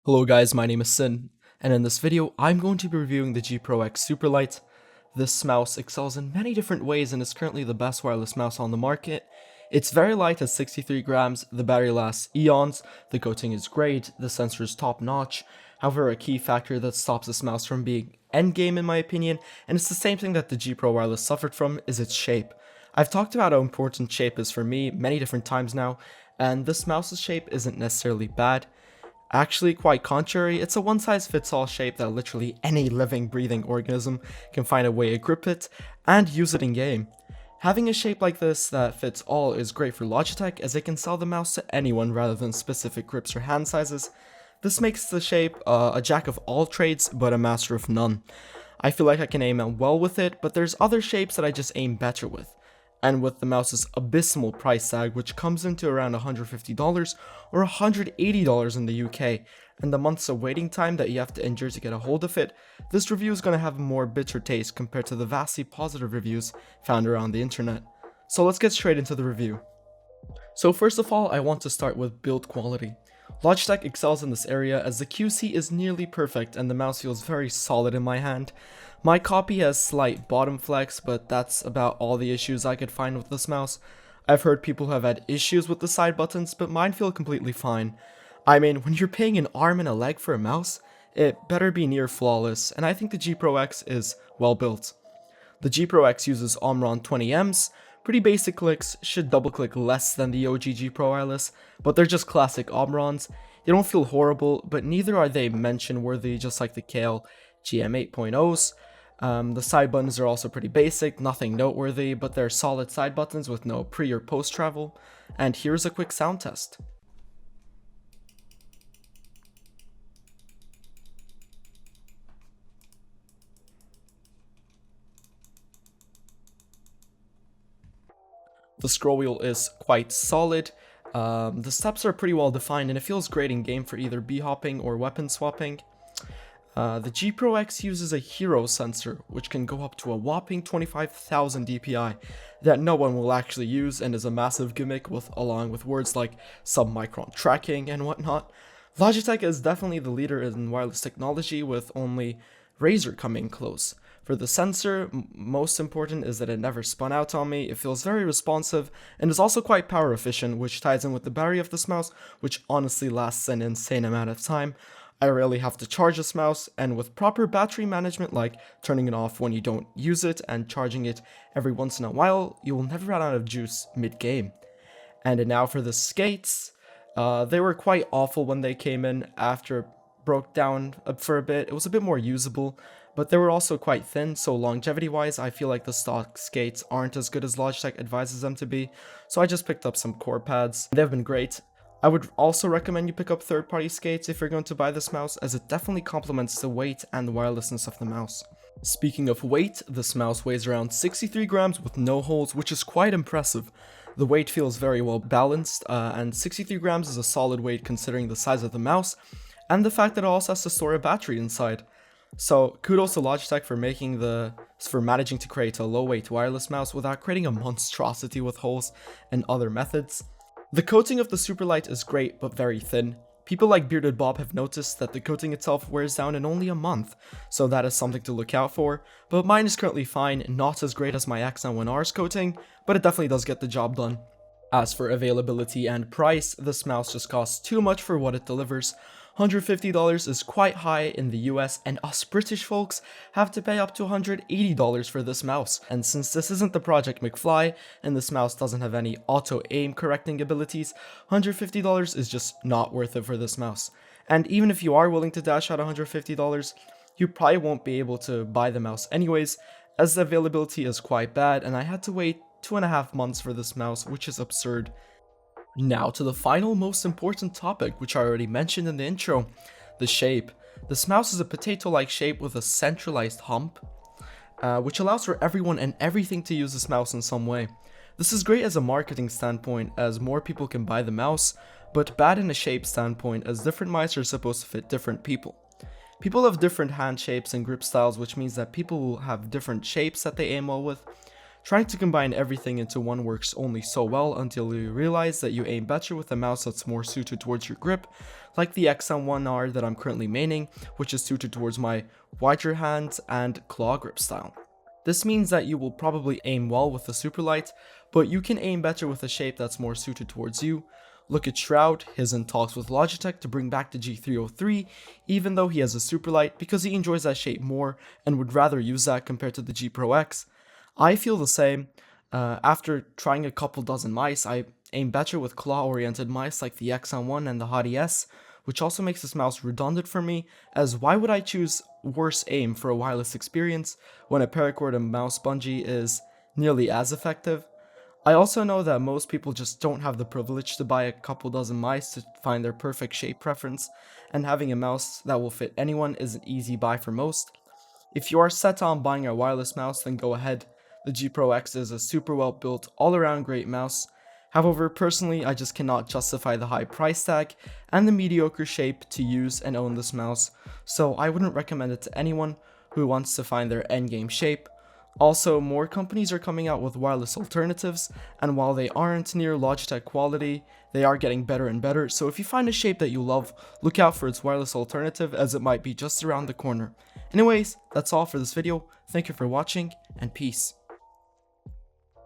Hello guys, my name is Sin, and in this video I'm going to be reviewing the G Pro X Superlight. This mouse excels in many different ways and is currently the best wireless mouse on the market. It's very light at 63 grams, the battery lasts eons, the coating is great, the sensor is top notch. However, a key factor that stops this mouse from being endgame in my opinion, and it's the same thing that the G Pro Wireless suffered from, is its shape. I've talked about how important shape is for me many different times now, and this mouse's shape isn't necessarily bad. Actually, quite contrary, it's a one-size-fits-all shape that literally any living, breathing organism can find a way to grip it and use it in game. Having a shape like this that fits all is great for Logitech, as they can sell the mouse to anyone rather than specific grips or hand sizes. This makes the shape a jack of all trades but a master of none. I feel like I can aim well with it, but there's other shapes that I just aim better with. And with the mouse's abysmal price tag, which comes into around $150 or $180 in the UK, and the months of waiting time that you have to endure to get a hold of it, this review is going to have a more bitter taste compared to the vastly positive reviews found around the internet. So let's get straight into the review. So first of all, I want to start with build quality. Logitech excels in this area as the QC is nearly perfect and the mouse feels very solid in my hand. My copy has slight bottom flex, but that's about all the issues I could find with this mouse. I've heard people have had issues with the side buttons, but mine feel completely fine. I mean, when you're paying an arm and a leg for a mouse, it better be near flawless, and I think the G Pro X is well built. The G Pro X uses Omron 20Ms, pretty basic clicks, should double click less than the OG G Pro Wireless, but they're just classic Omrons. They don't feel horrible, but neither are they mention worthy, just like the Kale GM 8.0s. The side buttons are also pretty basic, nothing noteworthy, but they're solid side buttons with no pre or post travel. And here's a quick sound test. The scroll wheel is quite solid. The steps are pretty well defined and it feels great in game for either b-hopping or weapon swapping. The G Pro X uses a hero sensor, which can go up to a whopping 25,000 dpi that no one will actually use and is a massive gimmick along with words like sub-micron tracking and whatnot. Logitech is definitely the leader in wireless technology, with only Razer coming close. For the sensor, most important is that it never spun out on me, it feels very responsive, and is also quite power efficient, which ties in with the battery of this mouse, which honestly lasts an insane amount of time. I rarely have to charge this mouse, and with proper battery management like turning it off when you don't use it and charging it every once in a while, you will never run out of juice mid-game. And now for the skates. They were quite awful when they came in. After it broke down for a bit, it was a bit more usable, but they were also quite thin, so longevity-wise, I feel like the stock skates aren't as good as Logitech advises them to be, so I just picked up some core pads. They've been great. I would also recommend you pick up third-party skates if you're going to buy this mouse, as it definitely complements the weight and the wirelessness of the mouse. Speaking of weight, this mouse weighs around 63 grams with no holes, which is quite impressive. The weight feels very well balanced, and 63 grams is a solid weight considering the size of the mouse, and the fact that it also has to store a battery inside. So kudos to Logitech for managing to create a low-weight wireless mouse without creating a monstrosity with holes and other methods. The coating of the Superlight is great but very thin. People like Bearded Bob have noticed that the coating itself wears down in only a month, so that is something to look out for, but mine is currently fine, not as great as my X91R's coating, but it definitely does get the job done. As for availability and price, this mouse just costs too much for what it delivers. $150 is quite high in the US, and us British folks have to pay up to $180 for this mouse. And since this isn't the Project McFly, and this mouse doesn't have any auto-aim correcting abilities, $150 is just not worth it for this mouse. And even if you are willing to dash out $150, you probably won't be able to buy the mouse anyways, as the availability is quite bad, and I had to wait 2.5 months for this mouse, which is absurd. Now to the final most important topic, which I already mentioned in the intro, the shape. This mouse is a potato-like shape with a centralized hump, which allows for everyone and everything to use this mouse in some way. This is great as a marketing standpoint, as more people can buy the mouse, but bad in a shape standpoint, as different mice are supposed to fit different people. People have different hand shapes and grip styles, which means that people will have different shapes that they aim well with. Trying to combine everything into one works only so well until you realize that you aim better with a mouse that's more suited towards your grip, like the XM1R that I'm currently maining, which is suited towards my wider hands and claw grip style. This means that you will probably aim well with the Superlight, but you can aim better with a shape that's more suited towards you. Look at Shroud, he's in talks with Logitech to bring back the G303, even though he has a Superlight, because he enjoys that shape more and would rather use that compared to the G Pro X. I feel the same. After trying a couple dozen mice, I aim better with claw-oriented mice like the XM1 and the Hottie S, which also makes this mouse redundant for me, as why would I choose worse aim for a wireless experience when a paracord and mouse bungee is nearly as effective? I also know that most people just don't have the privilege to buy a couple dozen mice to find their perfect shape preference, and having a mouse that will fit anyone is an easy buy for most. If you are set on buying a wireless mouse, then go ahead. The G Pro X is a super well built, all around great mouse. However, personally, I just cannot justify the high price tag and the mediocre shape to use and own this mouse, so I wouldn't recommend it to anyone who wants to find their endgame shape. Also, more companies are coming out with wireless alternatives, and while they aren't near Logitech quality, they are getting better and better, so if you find a shape that you love, look out for its wireless alternative as it might be just around the corner. Anyways, that's all for this video. Thank you for watching, and peace.